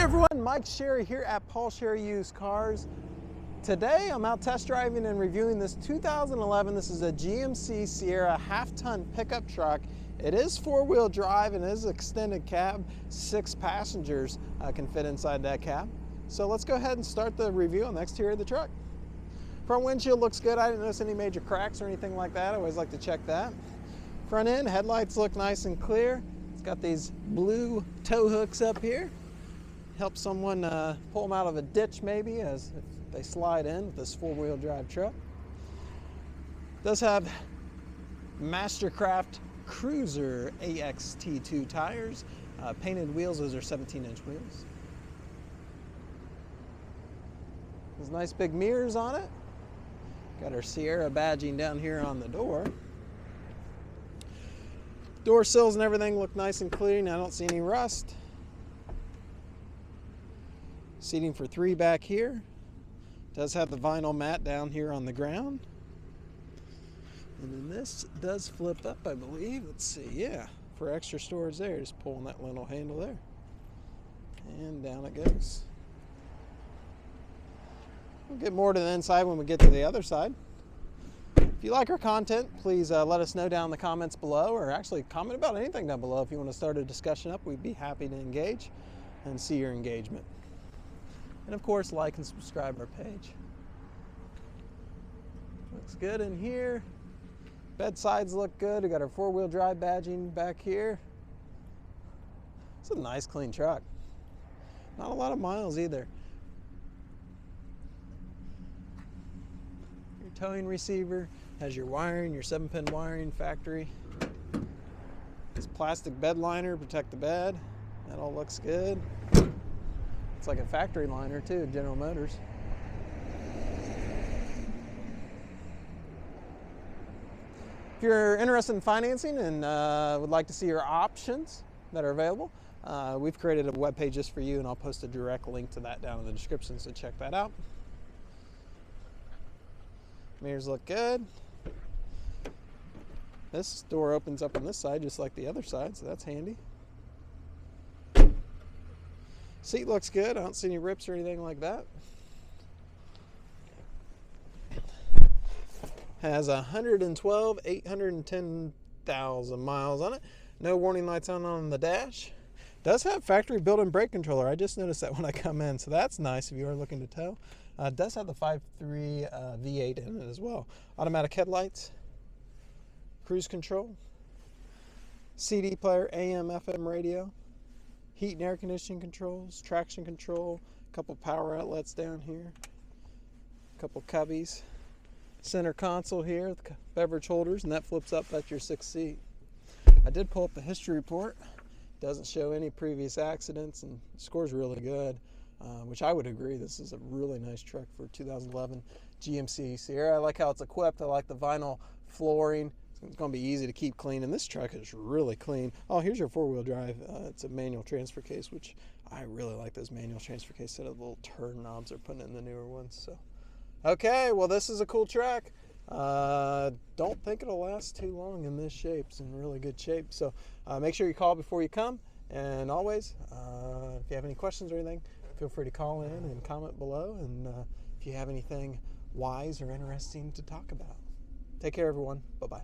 everyone, Mike Sherry here at Paul Sherry Used Cars. Today I'm out test driving and reviewing this 2011, this is a GMC Sierra half-ton pickup truck. It is four-wheel drive and it is extended cab. 6 passengers can fit inside that cab. So let's go ahead and start the review on the exterior of the truck. Front windshield looks good. I didn't notice any major cracks or anything like that. I always like to check that. Front end, headlights look nice and clear. It's got these blue tow hooks up here. Help someone pull them out of a ditch maybe as if they slide in with this four-wheel drive truck. Does have Mastercraft Cruiser AXT2 tires, painted wheels. Those are 17-inch wheels. There's nice big mirrors on it. Got our Sierra badging down here on the door. Door sills and everything look nice and clean. I don't see any rust. Seating for 3 back here. Does have the vinyl mat down here on the ground. And then this does flip up, I believe. Let's see, yeah, for extra storage there. Just pulling that little handle there. And down it goes. We'll get more to the inside when we get to the other side. If you like our content, please let us know down in the comments below, or actually comment about anything down below. If you want to start a discussion up, we'd be happy to engage and see your engagement. And of course, like and subscribe our page. Looks good in here. Bed sides look good. We got our four-wheel drive badging back here. It's a nice, clean truck. Not a lot of miles either. Your towing receiver has your wiring, your 7-pin wiring, factory. This plastic bed liner protect the bed. That all looks good. It's like a factory liner too, General Motors. If you're interested in financing and would like to see your options that are available, we've created a web page just for you, and I'll post a direct link to that down in the description, so check that out. Mirrors look good. This door opens up on this side just like the other side, so that's handy. Seat looks good. I don't see any rips or anything like that. Has 810,000 miles on it. No warning lights on the dash. Does have factory built-in brake controller. I just noticed that when I come in, so that's nice if you are looking to tow. Does have the 5.3 V8 in it as well. Automatic headlights. Cruise control. CD player, AM, FM radio. Heat and air conditioning controls, traction control, a couple power outlets down here, a couple cubbies, center console here with beverage holders, and that flips up at your 6th seat. I did pull up the history report. Doesn't show any previous accidents and scores really good, which I would agree. This is a really nice truck for 2011 GMC Sierra. I like how it's equipped. I like the vinyl flooring. It's going to be easy to keep clean, and this truck is really clean. Oh, here's your four-wheel drive. It's a manual transfer case, which I really like those manual transfer case set of little turn knobs they're putting in the newer ones. So, okay, well, this is a cool truck. Don't think it'll last too long in this shape. It's in really good shape. So make sure you call before you come, and always, if you have any questions or anything, feel free to call in and comment below, and if you have anything wise or interesting to talk about. Take care, everyone. Bye-bye.